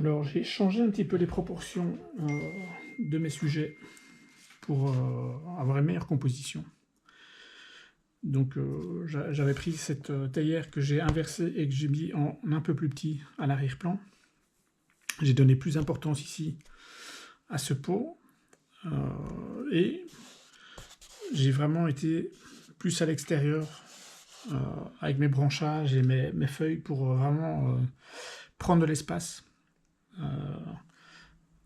Alors, j'ai changé un petit peu les proportions de mes sujets pour avoir une meilleure composition. Donc, j'avais pris cette théière que j'ai inversée et que j'ai mis en un peu plus petit à l'arrière-plan. J'ai donné plus d'importance ici à ce pot et j'ai vraiment été plus à l'extérieur avec mes branchages et mes feuilles pour vraiment prendre de l'espace.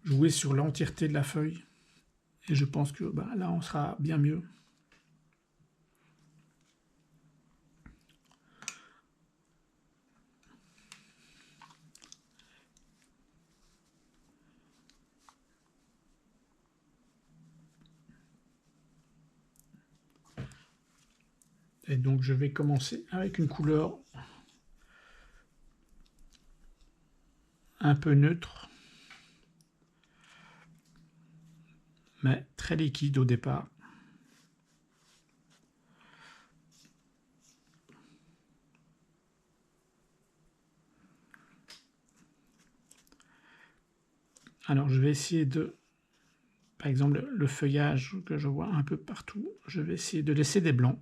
Jouer sur l'entièreté de la feuille et je pense que là on sera bien mieux. Et donc je vais commencer avec une couleur un peu neutre mais très liquide au départ. Alors je vais essayer de, par exemple le feuillage que je vois un peu partout, je vais essayer de laisser des blancs.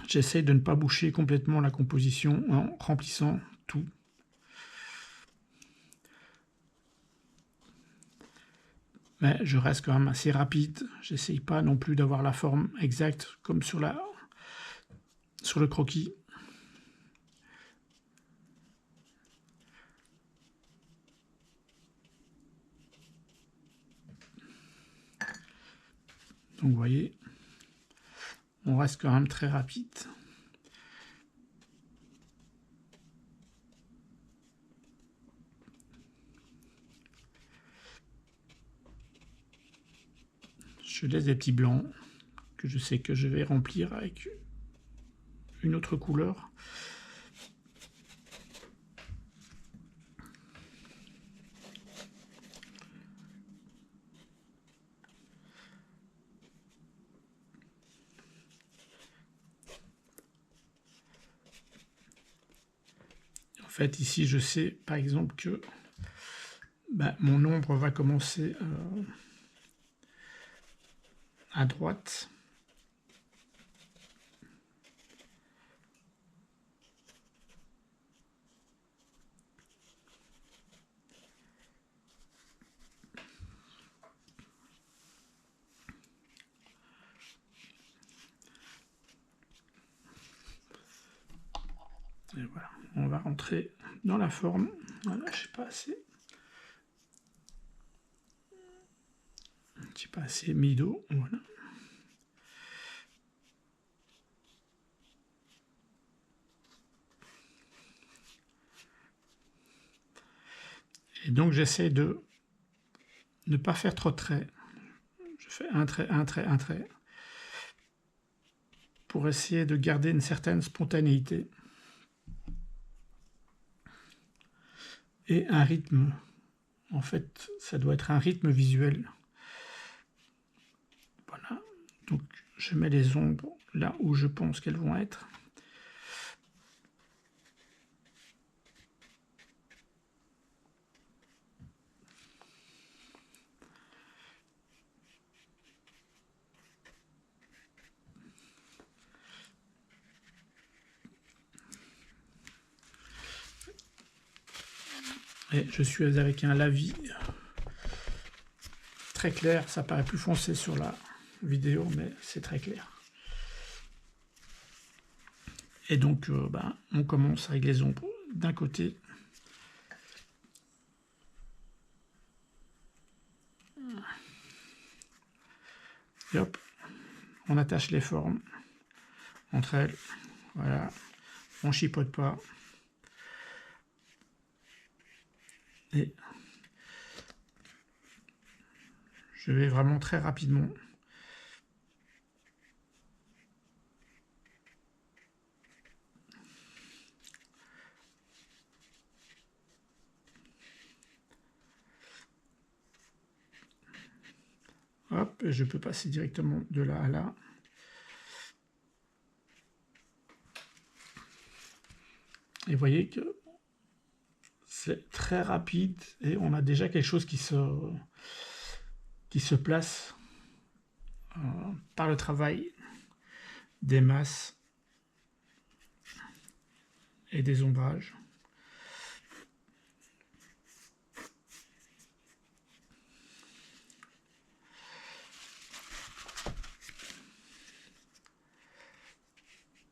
J'essaie de ne pas boucher complètement la composition en remplissant tout. Mais je reste quand même assez rapide, j'essaye pas non plus d'avoir la forme exacte comme sur le croquis. Donc vous voyez, on reste quand même très rapide. Je laisse des petits blancs que je sais que je vais remplir avec une autre couleur. En fait, ici, je sais par exemple que mon ombre va commencer à droite. Et voilà, on va rentrer dans la forme. Voilà, je sais pas assez. J'ai pas assez mis d'eau, voilà. Et donc j'essaie de ne pas faire trop de traits. Je fais un trait, un trait, un trait, pour essayer de garder une certaine spontanéité. Et un rythme. En fait, ça doit être un rythme visuel. Voilà, donc je mets les ombres là où je pense qu'elles vont être. Et je suis avec un lavis très clair, ça paraît plus foncé sur la vidéo, mais c'est très clair. Et donc, on commence avec les ombres d'un côté. Et hop, on attache les formes entre elles. Voilà, on chipote pas. Et je vais vraiment très rapidement. Hop, je peux passer directement de là à là. Et vous voyez que c'est très rapide et on a déjà quelque chose qui se place par le travail des masses et des ombrages.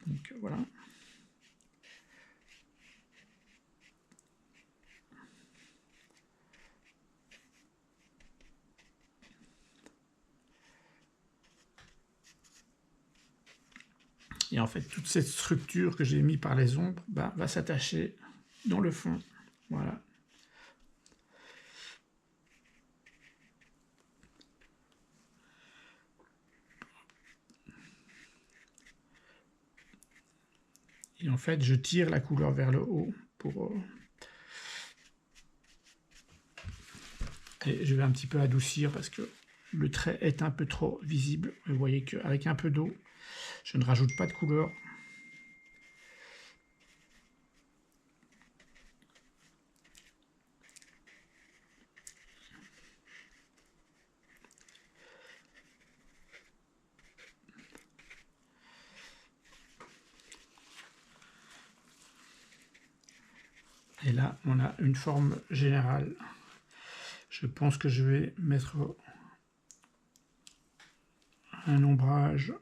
Donc voilà. Et en fait, toute cette structure que j'ai mis par les ombres va s'attacher dans le fond. Voilà. Et en fait, je tire la couleur vers le haut pour... Et je vais un petit peu adoucir parce que le trait est un peu trop visible. Vous voyez qu'avec un peu d'eau, je ne rajoute pas de couleur. Et là, on a une forme générale. Je pense que je vais mettre un ombrage.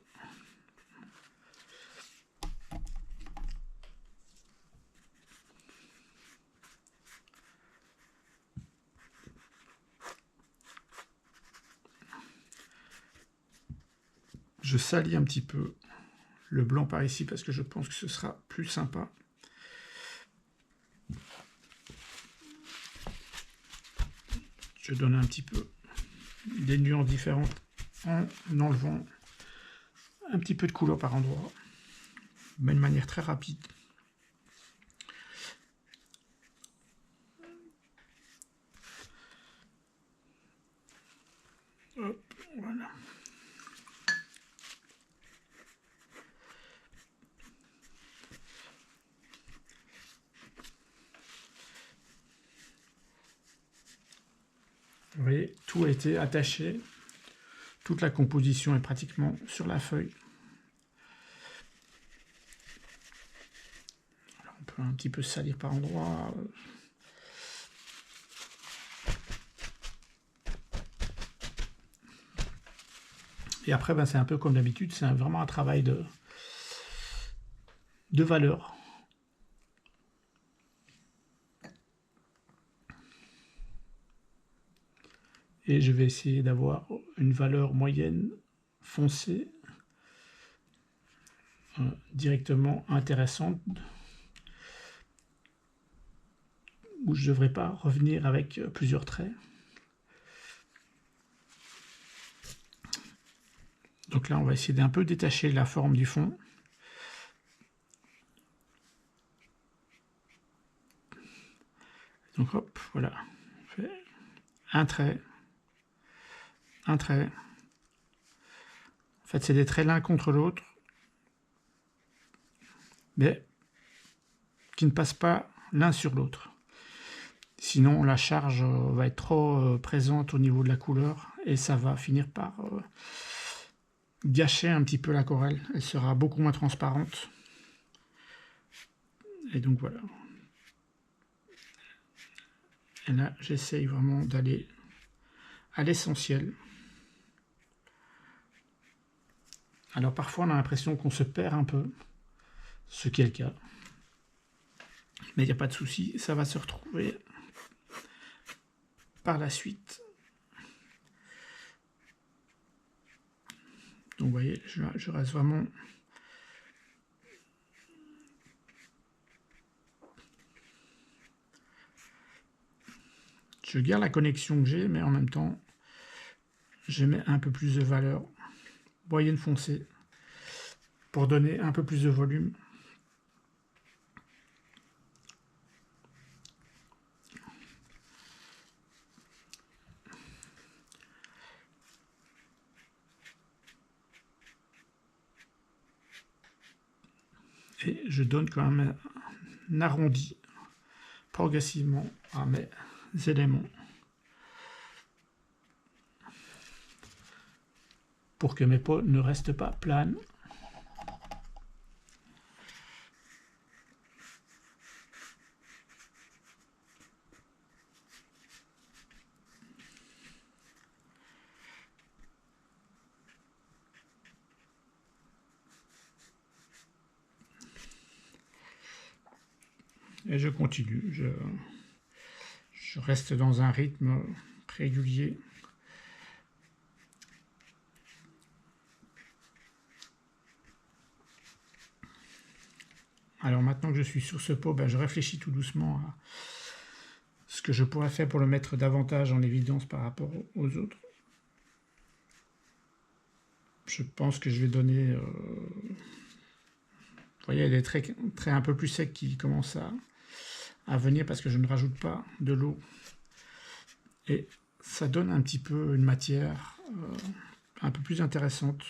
Je salis un petit peu le blanc par ici parce que je pense que ce sera plus sympa. Je donne un petit peu des nuances différentes en enlevant un petit peu de couleur par endroit, mais de manière très rapide. Hop, voilà. Vous voyez, tout a été attaché. Toute la composition est pratiquement sur la feuille. Alors on peut un petit peu salir par endroits. Et après, c'est un peu comme d'habitude, c'est vraiment un travail de valeur. Et je vais essayer d'avoir une valeur moyenne foncée directement intéressante où je ne devrais pas revenir avec plusieurs traits. Donc là, on va essayer d'un peu détacher la forme du fond. Donc hop, voilà. On fait un trait. Un trait. En fait, c'est des traits l'un contre l'autre, mais qui ne passent pas l'un sur l'autre. Sinon, la charge va être trop présente au niveau de la couleur et ça va finir par gâcher un petit peu l'aquarelle. Elle sera beaucoup moins transparente. Et donc voilà. Et là, j'essaye vraiment d'aller à l'essentiel. Alors parfois, on a l'impression qu'on se perd un peu, ce qui est le cas. Mais il n'y a pas de souci, ça va se retrouver par la suite. Donc vous voyez, je reste vraiment... Je garde la connexion que j'ai, mais en même temps, je mets un peu plus de valeur moyenne foncée pour donner un peu plus de volume. Et je donne quand même arrondi progressivement à mes éléments pour que mes peaux ne restent pas planes. Et je continue, je reste dans un rythme régulier. Alors maintenant que je suis sur ce pot, je réfléchis tout doucement à ce que je pourrais faire pour le mettre davantage en évidence par rapport aux autres. Je pense que je vais donner... vous voyez, il y a des traits un peu plus secs qui commencent à venir parce que je ne rajoute pas de l'eau. Et ça donne un petit peu une matière un peu plus intéressante.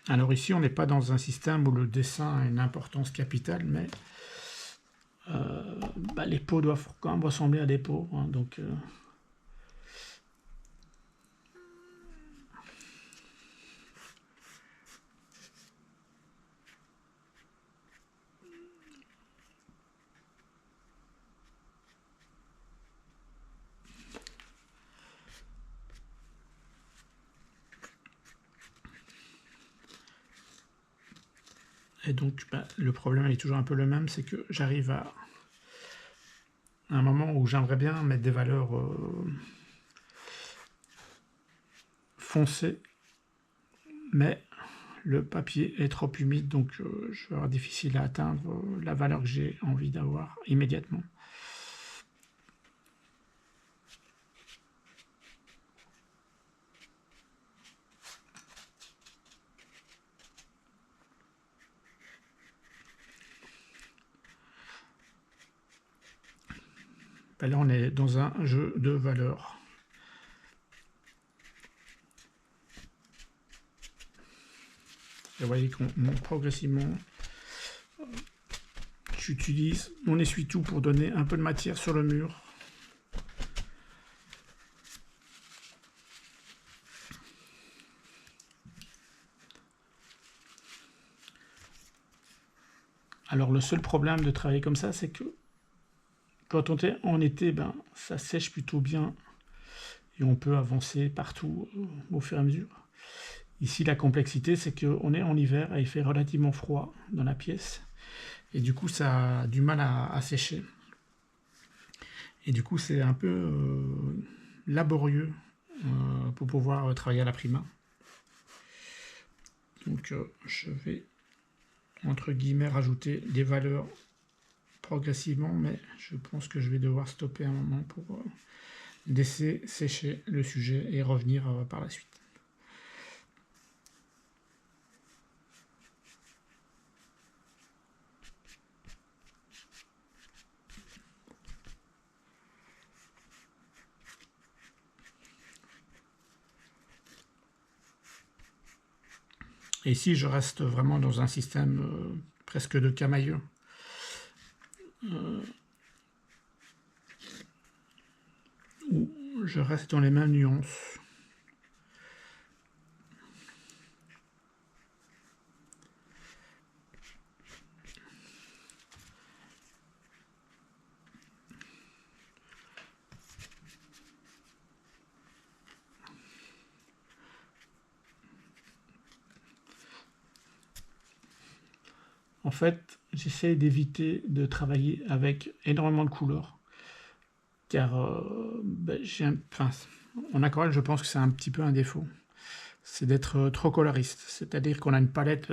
Alors ici, on n'est pas dans un système où le dessin a une importance capitale, mais les peaux doivent quand même ressembler à des peaux. Hein, donc, et donc, le problème est toujours un peu le même, c'est que j'arrive à un moment où j'aimerais bien mettre des valeurs foncées, mais le papier est trop humide, donc je vais avoir difficile à atteindre la valeur que j'ai envie d'avoir immédiatement. Là, on est dans un jeu de valeurs. Et vous voyez qu'on monte progressivement. J'utilise mon essuie-tout pour donner un peu de matière sur le mur. Alors le seul problème de travailler comme ça, c'est que quand on est en été, ça sèche plutôt bien et on peut avancer partout au fur et à mesure. Ici, la complexité, c'est qu'on est en hiver et il fait relativement froid dans la pièce. Et du coup, ça a du mal à sécher. Et du coup, c'est un peu laborieux pour pouvoir travailler à la prima. Donc, je vais, entre guillemets, rajouter des valeurs progressivement, mais je pense que je vais devoir stopper un moment pour laisser sécher le sujet et revenir par la suite. Et ici, je reste vraiment dans un système presque de camailleux. Où je reste dans les mêmes nuances. En fait, j'essaie d'éviter de travailler avec énormément de couleurs, car en aquarelle, je pense que c'est un petit peu un défaut. C'est d'être trop coloriste, c'est-à-dire qu'on a une palette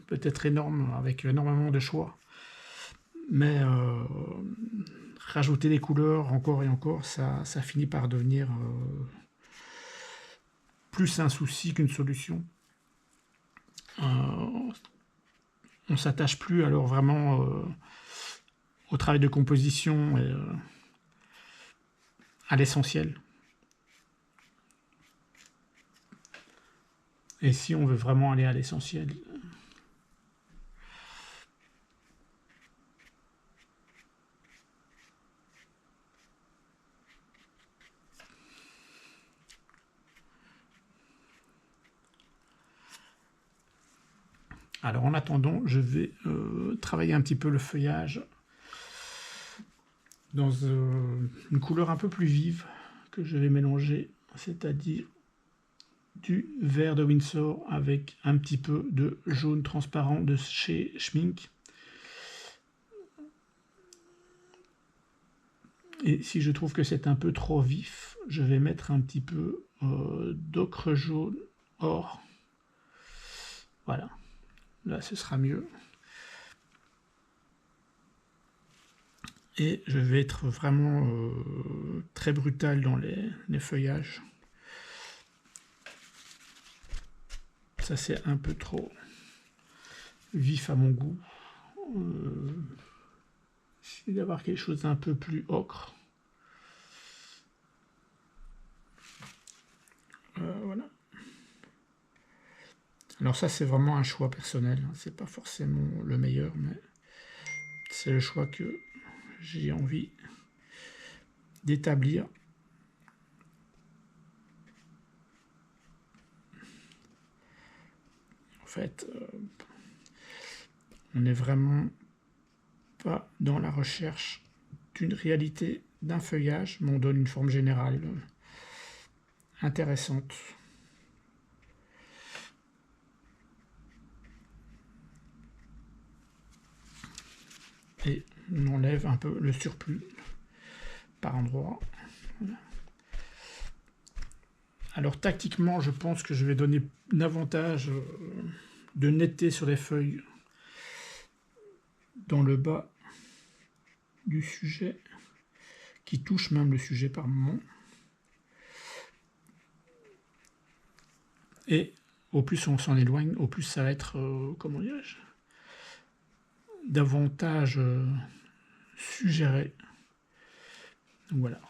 peut-être énorme, avec énormément de choix, mais rajouter des couleurs encore et encore, ça finit par devenir plus un souci qu'une solution. On s'attache plus alors vraiment au travail de composition et à l'essentiel. Et si on veut vraiment aller à l'essentiel, alors en attendant, je vais travailler un petit peu le feuillage dans une couleur un peu plus vive que je vais mélanger, c'est-à-dire du vert de Winsor avec un petit peu de jaune transparent de chez Schmink. Et si je trouve que c'est un peu trop vif, je vais mettre un petit peu d'ocre jaune or. Voilà, là ce sera mieux. Et je vais être vraiment très brutal dans les feuillages. Ça c'est un peu trop vif à mon goût. J'essaie d'avoir quelque chose d'un peu plus ocre. Voilà. Alors ça c'est vraiment un choix personnel, hein. C'est pas forcément le meilleur, mais c'est le choix que j'ai envie d'établir. En fait, on n'est vraiment pas dans la recherche d'une réalité d'un feuillage, mais on donne une forme générale intéressante. Et on enlève un peu le surplus par endroit. Voilà. Alors tactiquement, je pense que je vais donner davantage de netteté sur les feuilles dans le bas du sujet, qui touche même le sujet par moment. Et au plus on s'en éloigne, au plus ça va être, comment dirais-je, davantage suggéré. Voilà.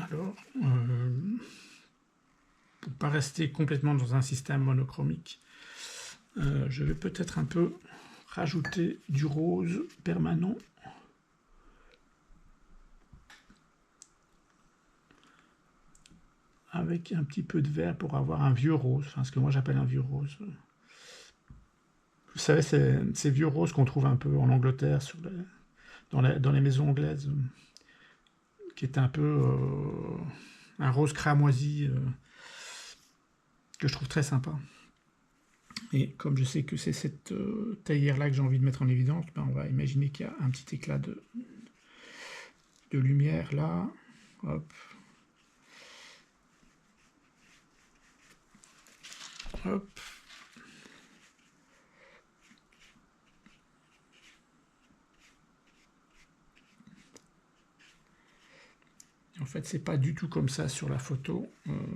Alors, pour ne pas rester complètement dans un système monochromique, je vais peut-être un peu rajouter du rose permanent. Avec un petit peu de vert pour avoir un vieux rose, enfin ce que moi j'appelle un vieux rose. Vous savez, ces vieux roses qu'on trouve un peu en Angleterre, dans les maisons anglaises, qui est un peu un rose cramoisi, que je trouve très sympa. Et comme je sais que c'est cette théière-là que j'ai envie de mettre en évidence, ben on va imaginer qu'il y a un petit éclat de lumière là. Hop. Hop. En fait, c'est pas du tout comme ça sur la photo,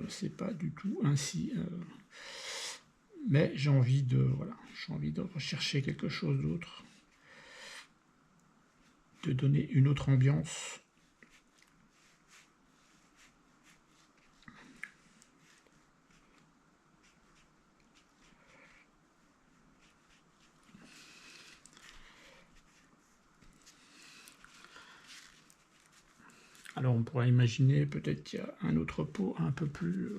c'est pas du tout ainsi. Mais j'ai envie de rechercher quelque chose d'autre, de donner une autre ambiance. Alors on pourrait imaginer peut-être qu'il y a un autre pot un peu plus...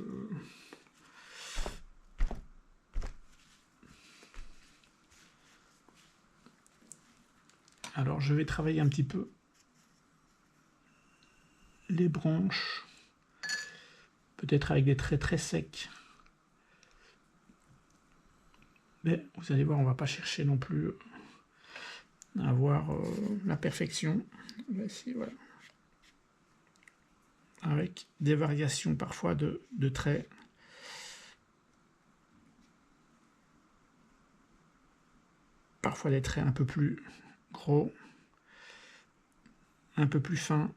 Alors je vais travailler un petit peu les branches, peut-être avec des traits très secs. Mais vous allez voir, on ne va pas chercher non plus à avoir la perfection. On va essayer, voilà. avec des variations parfois de traits. Parfois des traits un peu plus gros, un peu plus fins.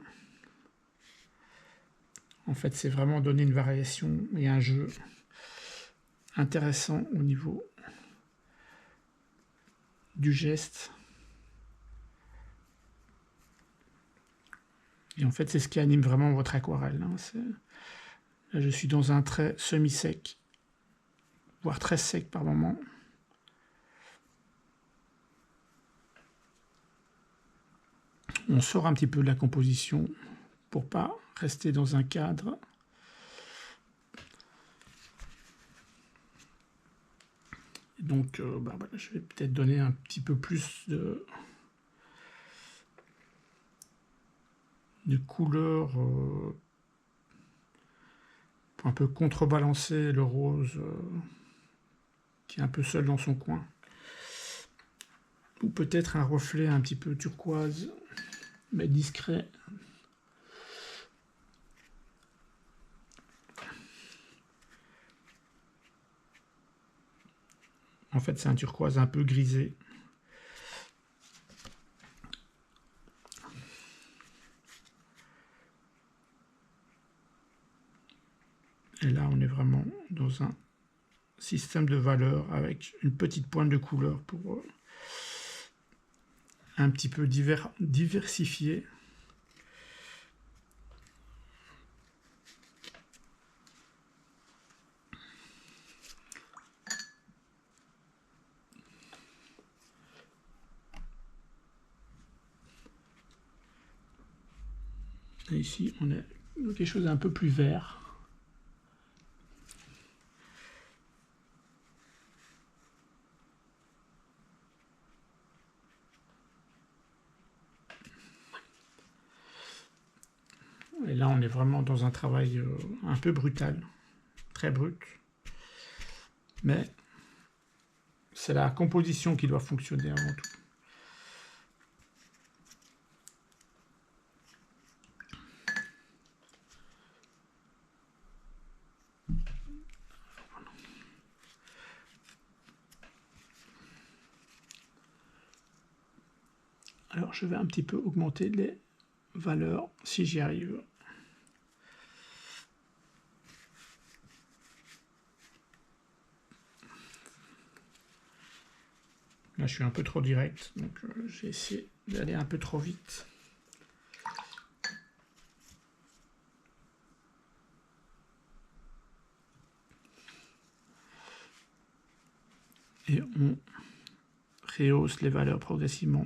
En fait, c'est vraiment donner une variation et un jeu intéressant au niveau du geste. Et en fait, c'est ce qui anime vraiment votre aquarelle. Hein. Là, je suis dans un trait semi-sec, voire très sec par moment. On sort un petit peu de la composition pour pas rester dans un cadre. Et donc, voilà, je vais peut-être donner un petit peu plus de couleur pour un peu contrebalancer le rose qui est un peu seul dans son coin. Ou peut-être un reflet un petit peu turquoise, mais discret. En fait, c'est un turquoise un peu grisé. Et là, on est vraiment dans un système de valeurs avec une petite pointe de couleur pour un petit peu diversifier. Et ici, on est dans quelque chose d'un peu plus vert. Et là, on est vraiment dans un travail un peu brutal, très brut. Mais c'est la composition qui doit fonctionner avant tout. Alors, je vais un petit peu augmenter les valeurs si j'y arrive. Là, je suis un peu trop direct, donc j'ai essayé d'aller un peu trop vite. Et on rehausse les valeurs progressivement.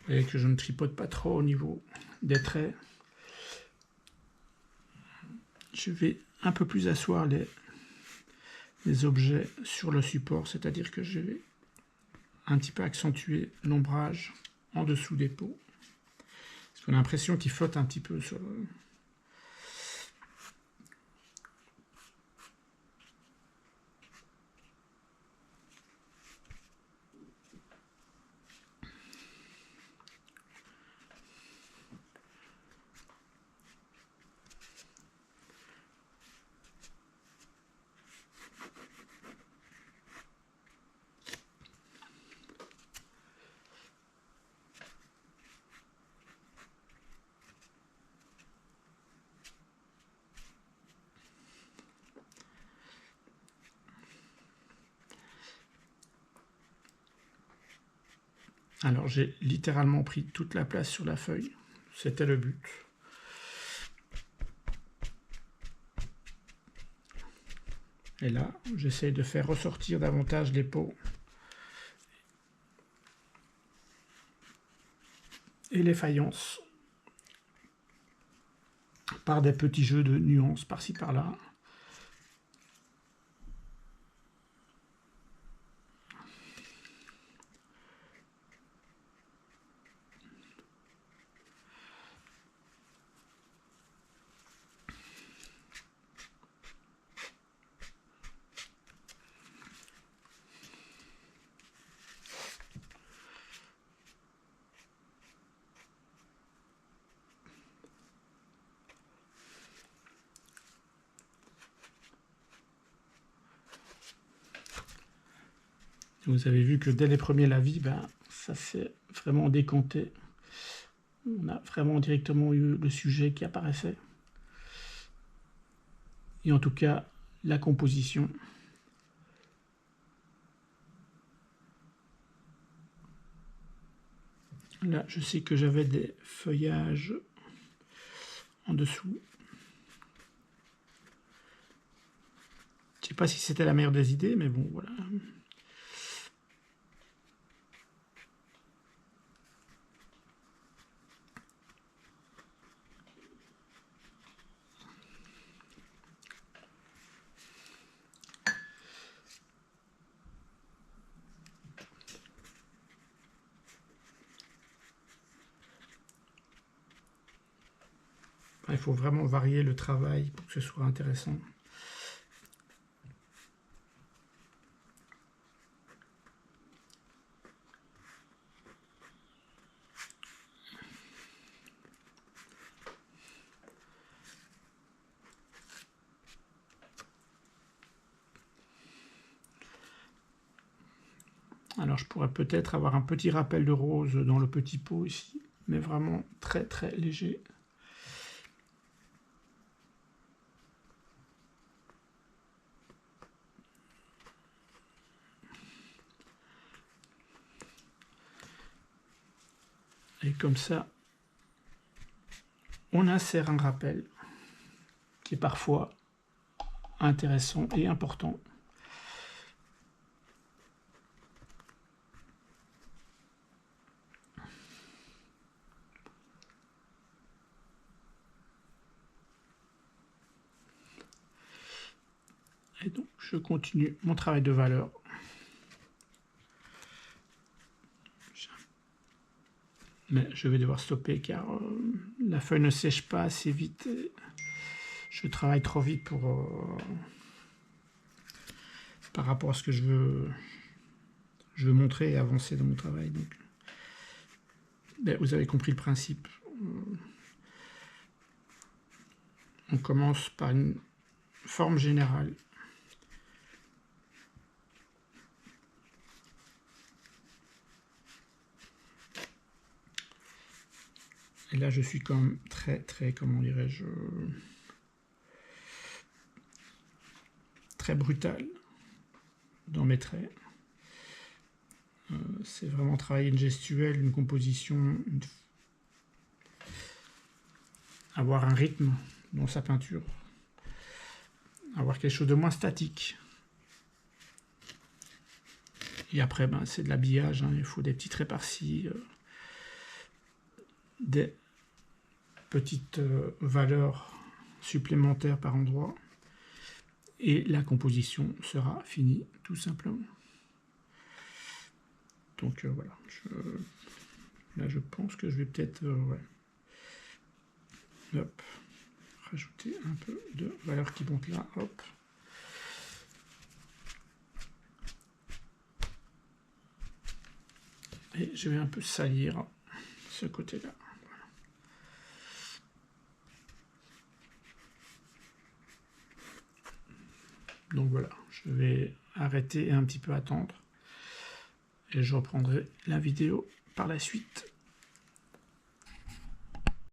Vous voyez que je ne tripote pas trop au niveau des traits. Je vais un peu plus asseoir les objets sur le support, c'est-à-dire que je vais un petit peu accentuer l'ombrage en dessous des peaux. Parce qu'on a l'impression qu'il flotte un petit peu sur le... Alors j'ai littéralement pris toute la place sur la feuille, c'était le but. Et là, j'essaie de faire ressortir davantage les peaux et les faïences par des petits jeux de nuances par-ci par-là. Vous avez vu que dès les premiers lavis, ça s'est vraiment décanté. On a vraiment directement eu le sujet qui apparaissait. Et en tout cas, la composition. Là, je sais que j'avais des feuillages en dessous. Je ne sais pas si c'était la meilleure des idées, mais bon, voilà. Il faut vraiment varier le travail pour que ce soit intéressant. Alors je pourrais peut-être avoir un petit rappel de rose dans le petit pot ici, mais vraiment très très léger. Et comme ça, on insère un rappel qui est parfois intéressant et important. Et donc, je continue mon travail de valeur. Mais je vais devoir stopper car la feuille ne sèche pas assez vite. Je travaille trop vite par rapport à ce que je veux montrer et avancer dans mon travail. Donc, vous avez compris le principe. On commence par une forme générale. Et là, je suis quand même très, comment dirais-je, très brutal dans mes traits. C'est vraiment travailler une gestuelle, une composition, avoir un rythme dans sa peinture, avoir quelque chose de moins statique. Et après, c'est de l'habillage, hein. Il faut des petits traits par-ci, des petites valeurs supplémentaires par endroit, et la composition sera finie, tout simplement. Donc voilà, là je pense que je vais peut-être rajouter un peu de valeur qui monte là, hop. Et je vais un peu salir ce côté-là. Voilà. Donc voilà, je vais arrêter et un petit peu attendre. Et je reprendrai la vidéo par la suite.